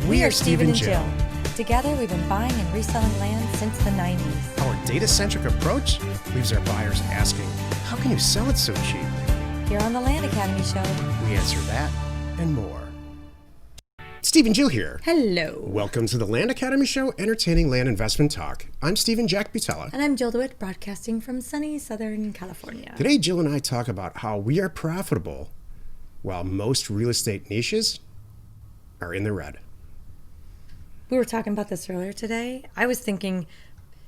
We are Steven and Jill. Together, we've been buying and reselling land since the 90s. Our data-centric approach leaves our buyers asking, how can you sell it so cheap? Here on the Land Academy Show, We answer that and more. Steven Jill here. hello. Welcome to the Land Academy Show, entertaining land investment talk. I'm Steven Jack Butala. And I'm Jill DeWit, broadcasting from sunny Southern California. Today, Jill and I talk about how we are profitable while most real estate niches are in the red. We were talking about this earlier today. I was thinking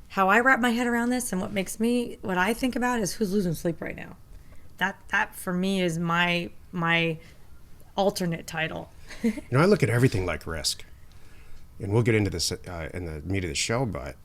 how I wrap my head around this, and what I think about is who's losing sleep right now. That for me is my alternate title. I look at everything like risk. And we'll get into this in the meat of the show, but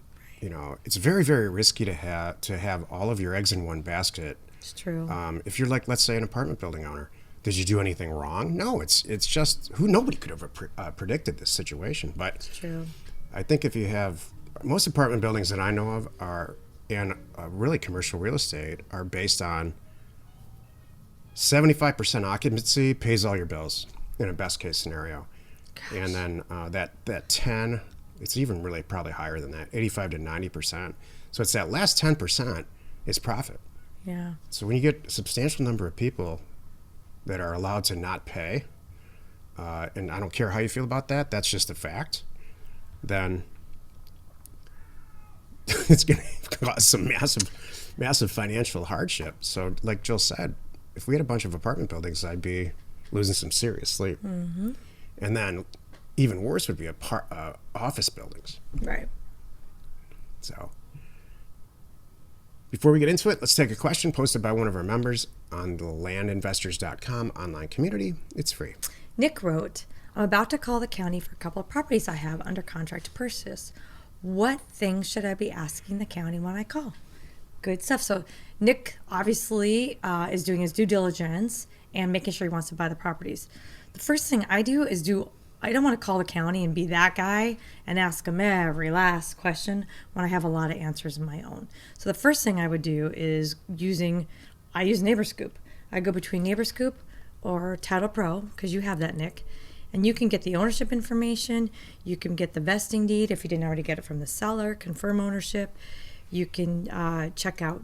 it's very, very risky to have all of your eggs in one basket. It's true. If you're like, let's say, an apartment building owner, did you do anything wrong? No, it's just nobody could have predicted this situation. But It's true. I think if you have most apartment buildings that I know of are in really commercial real estate are based on 75% occupancy pays all your bills in a best case scenario. Gosh. And then that 10, it's even really probably higher than that, 85 to 90%. So it's that last 10% is profit. Yeah. So when you get a substantial number of people that are allowed to not pay, and I don't care how you feel about that, that's just a fact, then it's going to cause some massive financial hardship. So like Jill said, if we had a bunch of apartment buildings, I'd be losing some serious sleep. Mm-hmm. And then even worse would be office buildings. Right. So before we get into it, let's take a question posted by one of our members on the landinvestors.com online community. It's free. Nick wrote, I'm about to call the county for a couple of properties I have under contract to purchase. What things should I be asking the county when I call? Good stuff. So Nick obviously is doing his due diligence and making sure he wants to buy the properties. The first thing I do is I don't want to call the county and be that guy and ask them every last question when I have a lot of answers of my own. So the first thing I would do is I use NeighborScoop. I go between NeighborScoop or Title Pro, because you have that, Nick, and you can get the ownership information. You can get the vesting deed if you didn't already get it from the seller, confirm ownership. You can check out,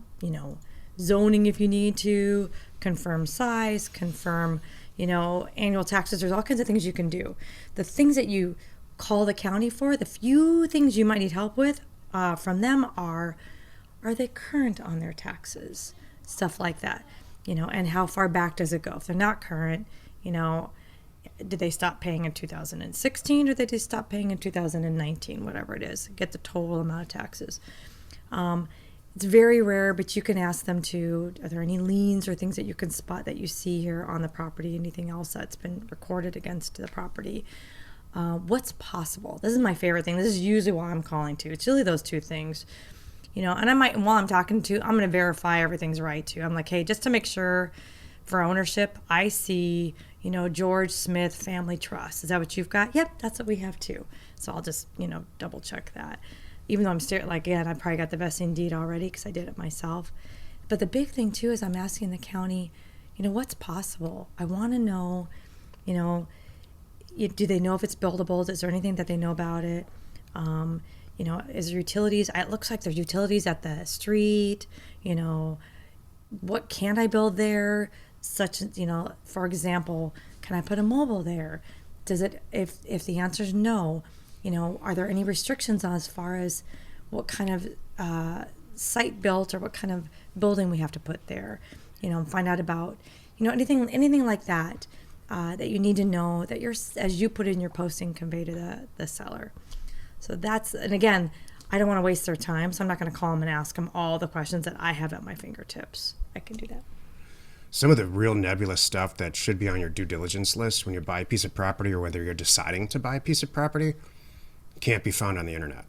zoning if you need to, confirm size, confirm, annual taxes. There's all kinds of things you can do. The things that you call the county for, the few things you might need help with from them are they current on their taxes? Stuff like that, and how far back does it go? If they're not current, did they stop paying in 2016 or did they stop paying in 2019, whatever it is? Get the total amount of taxes. It's very rare, but you can ask them are there any liens or things that you can spot that you see here on the property, anything else that's been recorded against the property? What's possible? This is my favorite thing. This is usually why I'm calling to. It's really those two things, and I might, while I'm talking to, I'm going to verify everything's right too. I'm like, hey, just to make sure for ownership, I see, George Smith Family Trust. Is that what you've got? Yep, that's what we have too. So I'll just, double check that. Even though I'm still, I probably got the vesting deed already because I did it myself. But the big thing too is I'm asking the county, what's possible? I want to know, do they know if it's buildable? Is there anything that they know about it? Is there utilities? It looks like there's utilities at the street. What can I build there? Such, for example, can I put a mobile there? Does it, if the answer is no, are there any restrictions on as far as what kind of site built or what kind of building we have to put there? Find out about, anything like that that you need to know that as you put in your posting, convey to the seller. So and again, I don't want to waste their time, so I'm not going to call them and ask them all the questions that I have at my fingertips. I can do that. Some of the real nebulous stuff that should be on your due diligence list when you buy a piece of property or whether you're deciding to buy a piece of property can't be found on the internet.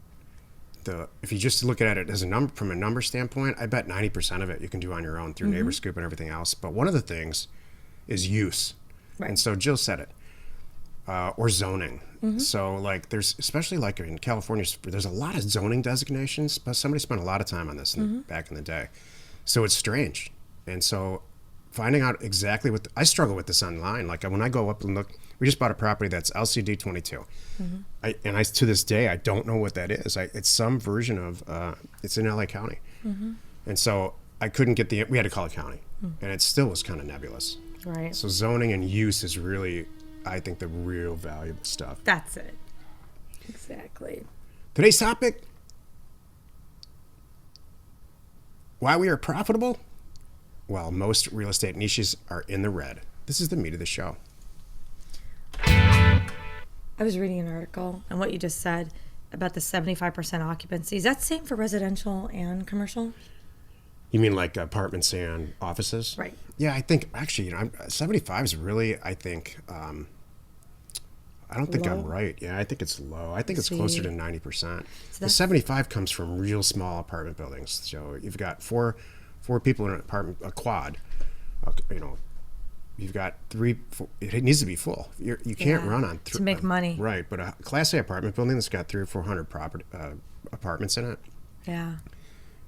If you just look at it as from a number standpoint, I bet 90% of it you can do on your own through NeighborScoop and everything else. But one of the things is use. Right. And so Jill said it. Or zoning. Mm-hmm. So there's, especially in California, there's a lot of zoning designations, but somebody spent a lot of time on this back in the day. So it's strange. And so finding out exactly I struggle with this online. Like when I go up and look, we just bought a property that's LCD 22. Mm-hmm. To this day, I don't know what that is. It's some version of, it's in LA County. Mm-hmm. And so I couldn't get we had to call a county, and it still was kind of nebulous. Right. So zoning and use is really, I think, the real valuable stuff. That's it. Exactly. Today's topic, why we are profitable while most real estate niches are in the red. This is the meat of the show. I was reading an article, and what you just said about the 75% occupancy, is that the same for residential and commercial? You mean like apartments and offices? Right. Yeah, I think actually, 75 is really, I think, I don't think Low? I'm right. Yeah, I think it's low. I think it's closer to 90%. So The 75 comes from real small apartment buildings. So you've got four people in an apartment, a quad. You've got four, it needs to be full. You can't run on to make money. Right, but a Class A apartment building that's got 300 or 400 apartments in it, Yeah.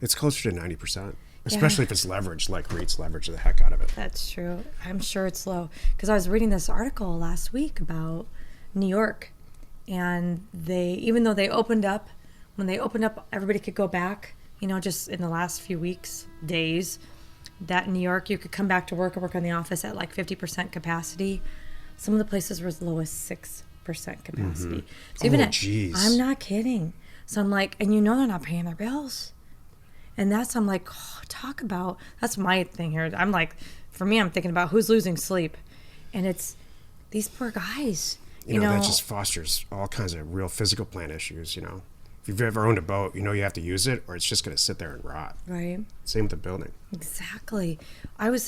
it's closer to 90%. Especially if it's leveraged, like REITs leverage the heck out of it. That's true. I'm sure it's low. Because I was reading this article last week about New York, and even though when they opened up, everybody could go back, just in the last few weeks, days, that in New York, you could come back to work or work in the office at like 50% capacity. Some of the places were as low as 6% capacity. So even geez. I'm not kidding. So I'm like, and they're not paying their bills. And I'm like, that's my thing here. I'm like, for me, I'm thinking about who's losing sleep. And it's these poor guys. That just fosters all kinds of real physical plant issues, If you've ever owned a boat, you have to use it or it's just going to sit there and rot. Right. Same with the building. Exactly. I was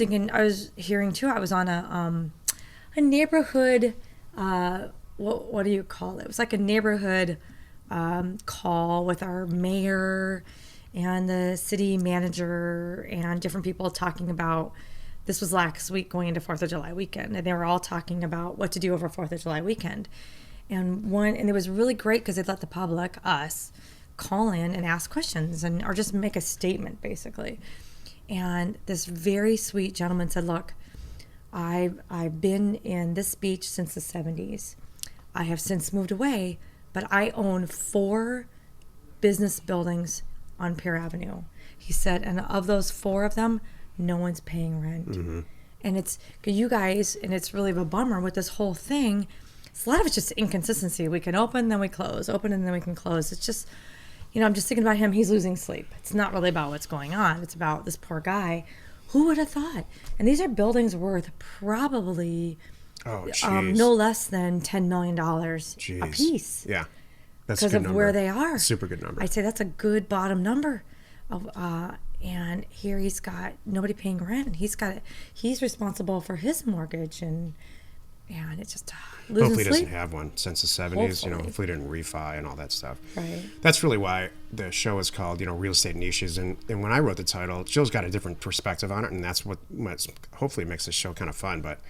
hearing too, I was on a neighborhood, what do you call it? It was like a neighborhood call with our mayor and the city manager and different people talking about, this was last week going into 4th of July weekend, and they were all talking about what to do over 4th of July weekend. And it was really great because they'd let the public, us, call in and ask questions or just make a statement, basically. And this very sweet gentleman said, look, I've been in this beach since the 70s. I have since moved away, but I own 4 business buildings on Pier Avenue. He said, and of those 4 of them, no one's paying rent. Mm-hmm. And it's you guys, and it's really a bummer with this whole thing. It's a lot of it's just inconsistency. We can open, then we close, open, and then we can close. It's just, I'm just thinking about him. He's losing sleep. It's not really about what's going on. It's about this poor guy. Who would have thought? And these are buildings worth probably no less than $10 million a piece. Yeah. That's because of where they are. Super good number. I'd say that's a good bottom number. And here he's got nobody paying rent, and he's responsible for his mortgage, and it's just losing hopefully sleep. He doesn't have one since the 70s. Hopefully he didn't refi and all that stuff. Right. That's really why the show is called Real Estate Niches. And when I wrote the title, Jill's got a different perspective on it, and that's what hopefully makes this show kind of fun. But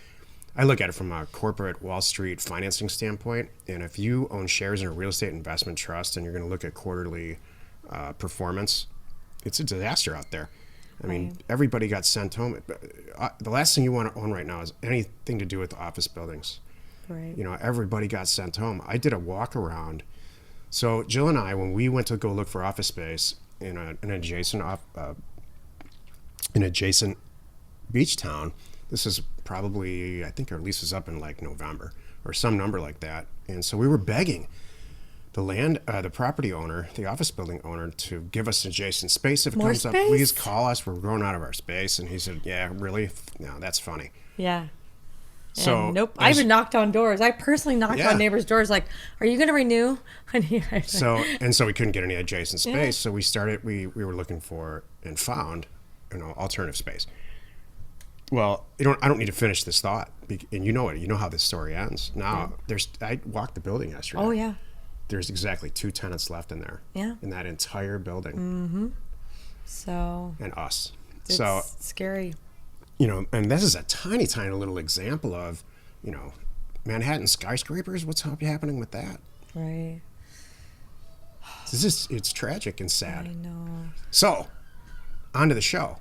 I look at it from a corporate Wall Street financing standpoint, and if you own shares in a real estate investment trust and you're going to look at quarterly performance, it's a disaster out there. I mean, everybody got sent home. The last thing you want to own right now is anything to do with office buildings. Right. Everybody got sent home. I did a walk around. So Jill and I, when we went to go look for office space in an adjacent beach town, this is probably, I think our lease was up in like November or some number like that. And so we were begging the property owner, the office building owner, to give us adjacent space. If it comes up, please call us. We're growing out of our space. And he said, yeah, really? No, that's funny. Yeah. So and nope. I even knocked on doors. I personally knocked on neighbors' doors like, are you going to renew? So we couldn't get any adjacent space. Yeah. So we were looking for and found, alternative space. Well, I don't need to finish this thought. And you know it. You know how this story ends. Now, I walked the building yesterday. Oh, yeah. There's exactly 2 tenants left in there. Yeah. In that entire building. Mm-hmm. So. And us. It's scary. And this is a tiny, tiny little example of, Manhattan skyscrapers. What's happening with that? Right. It's tragic and sad. I know. So, on to the show.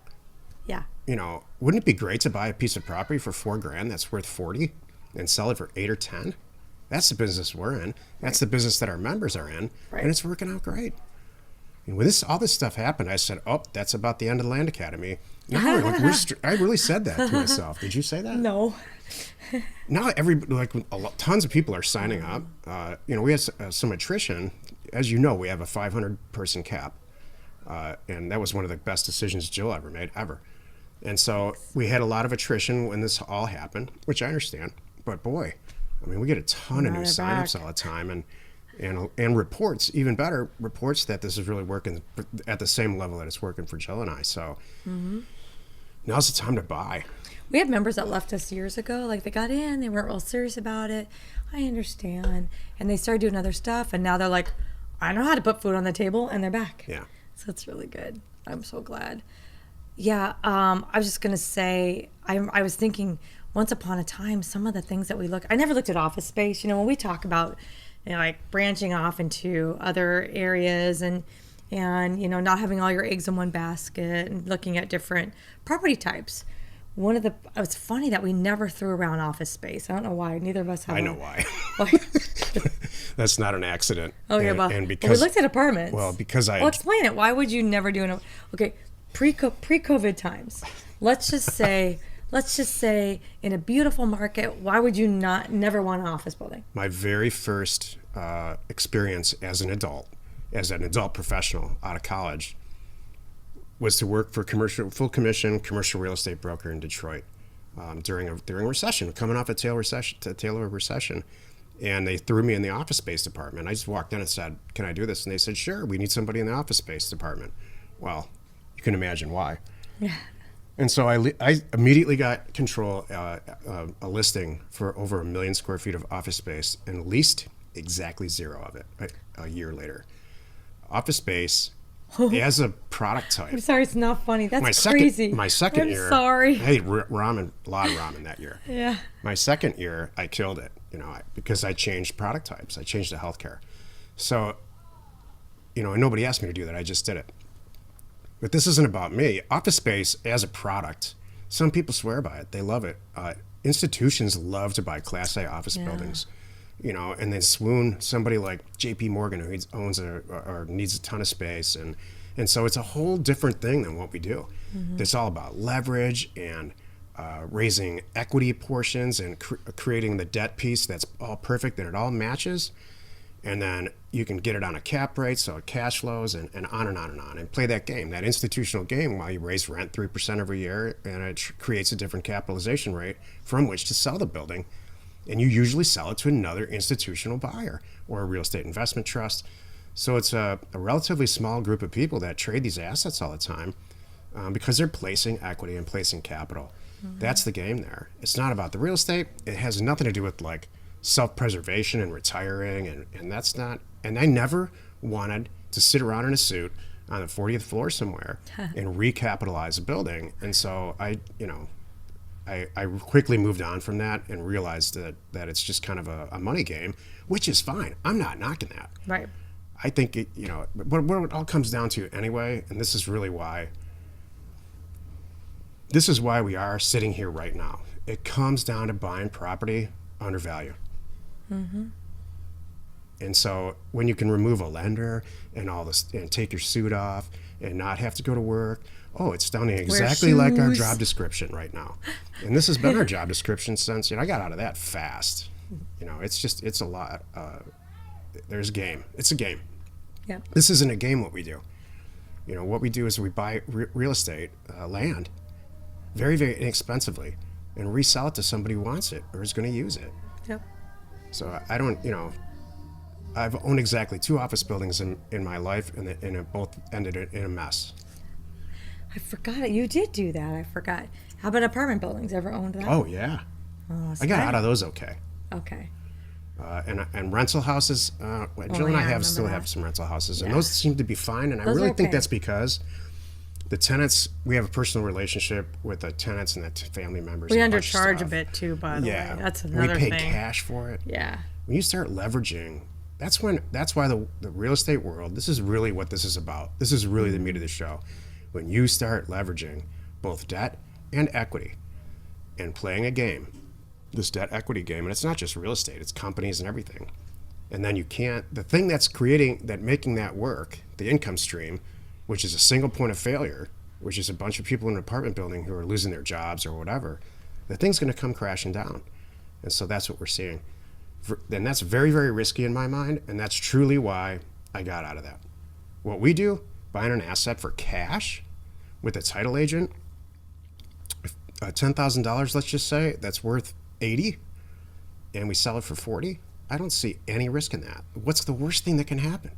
Yeah. Wouldn't it be great to buy a piece of property for $4,000 that's worth 40 and sell it for 8 or 10? That's the business we're in. That's the business that our members are in, Right. and it's working out great. And when all this stuff happened, I said, "Oh, that's about the end of the Land Academy." No, I really said that to myself. Did you say that? No. Now tons of people are signing up. We had some attrition. As you know, we have a 500-person cap, and that was one of the best decisions Jill ever made, ever. And so we had a lot of attrition when this all happened, which I understand. But boy, we get a ton of new signups all the time, and reports, even better reports that this is really working at the same level that it's working for Jill and I. So now's the time to buy. We had members that left us years ago. Like, they got in, they weren't real serious about it. I understand. And they started doing other stuff, and now they're like, I know how to put food on the table, and they're back. Yeah. So it's really good. I'm so glad. Yeah, I was just going to say, I was thinking once upon a time, some of the things that I never looked at office space. When we talk about, like branching off into other areas and not having all your eggs in one basket and looking at different property types. It's funny that we never threw around office space. I don't know why. Neither of us have. I know why. That's not an accident. Oh, yeah, and because we looked at apartments. Well, because explain it. Why would you never do an? Okay, pre-COVID times. Let's just say in a beautiful market, why would you never want an office building? My very first experience as an adult professional out of college, was to work for full commission commercial real estate broker in Detroit during a recession, coming off a tail recession. And they threw me in the office space department. I just walked in and said, "Can I do this?" And they said, "Sure, we need somebody in the office space department." Well, you can imagine why. Yeah. And so I immediately got control, a listing for over 1 million square feet of office space and leased exactly 0 of it a year later. Office space as a product type. I'm sorry, it's not funny. That's crazy. My second year. I'm sorry. I ate a lot of ramen that year. Yeah. My second year, I killed it, because I changed product types. I changed to healthcare. So, and nobody asked me to do that. I just did it. But this isn't about me. Office space as a product, some people swear by it. They love it. Institutions love to buy Class A office buildings, and then swoon somebody like J.P. Morgan, who owns or needs a ton of space. And so it's a whole different thing than what we do. It's all about leverage and raising equity portions and creating the debt piece that's all perfect and it all matches. And then you can get it on a cap rate, so it cash flows, and on and on and on, and play that game, that institutional game, while you raise rent 3% every year, and it creates a different capitalization rate from which to sell the building. And you usually sell it to another institutional buyer or a real estate investment trust. So it's a relatively small group of people that trade these assets all the time because they're placing equity and placing capital. That's the game there. It's not about the real estate. It has nothing to do with like self-preservation and retiring, and that's not. And I never wanted to sit around in a suit on the 40th floor somewhere and recapitalize a building. And so I quickly moved on from that and realized that it's just kind of a money game, which is fine. I'm not knocking that. Right. I think what it all comes down to anyway, and this is really why. This is why we are sitting here right now. It comes down to buying property under value. And so when you can remove a lender and all this and take your suit off and not have to go to work, it's sounding exactly like our job description right now. And this has been our job description since I got out of that fast. It's a lot. There's a game. It's a game. Yeah. This isn't a game. What we do. What we do is we buy real estate land very, very inexpensively and resell it to somebody who wants it or is going to use it. Yep. So I don't, I've owned exactly 2 office buildings in my life, and it both ended in a mess. I forgot it. You did do that. I forgot. How about apartment buildings? Ever owned that? Oh, yeah. Oh, I got out of those okay. Okay. And rental houses, Jill and I still have some rental houses, and those seem to be fine, and I really think that's because the tenants, we have a personal relationship with the tenants and the family members. We undercharge a bit too, by the way. That's another thing. We pay cash for it. Yeah. When you start leveraging, that's why the real estate world, this is really what this is about. This is really the meat of the show. When you start leveraging both debt and equity, and playing a game, this debt equity game. And it's not just real estate, it's companies and everything. And then the thing that's making that work, the income stream, which is a single point of failure, which is a bunch of people in an apartment building who are losing their jobs or whatever, the thing's going to come crashing down. And so that's what we're seeing. And that's very, very risky in my mind. And that's truly why I got out of that. What we do, buying an asset for cash with a title agent, $10,000, let's just say, that's worth 80, and we sell it for 40. I don't see any risk in that. What's the worst thing that can happen?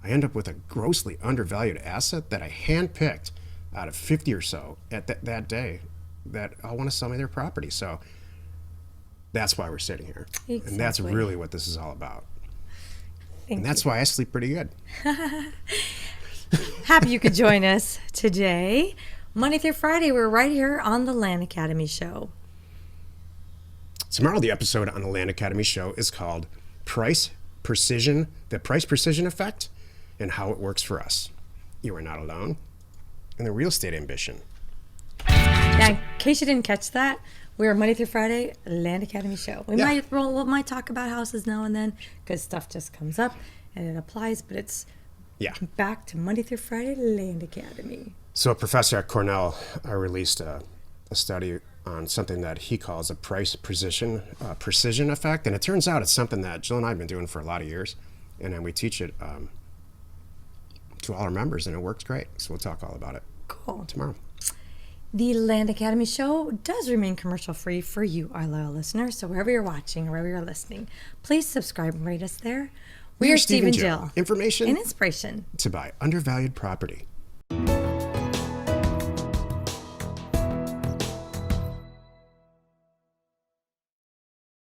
I end up with a grossly undervalued asset that I handpicked out of 50 or so at that day that I want to sell me their property. So that's why we're sitting here. Exactly. And that's really what this is all about. And that's why I sleep pretty good. Happy you could join us today. Monday through Friday, we're right here on the Land Academy Show. Tomorrow, the episode on the Land Academy Show is called the Price Precision Effect and How It Works for Us. You are not alone in the real estate ambition. Now, in case you didn't catch that, we're Monday through Friday, Land Academy Show. We might talk about houses now and then because stuff just comes up and it applies, but it's back to Monday through Friday, Land Academy. So a professor at Cornell released a study on something that he calls a price precision effect. And it turns out it's something that Jill and I have been doing for a lot of years. And then we teach it to all our members, and it works great. So we'll talk all about it tomorrow. The Land Academy Show does remain commercial free for you, our loyal listeners. So wherever you're watching or wherever you're listening, please subscribe and rate us there. We are Steven Jill. Information and inspiration to buy undervalued property.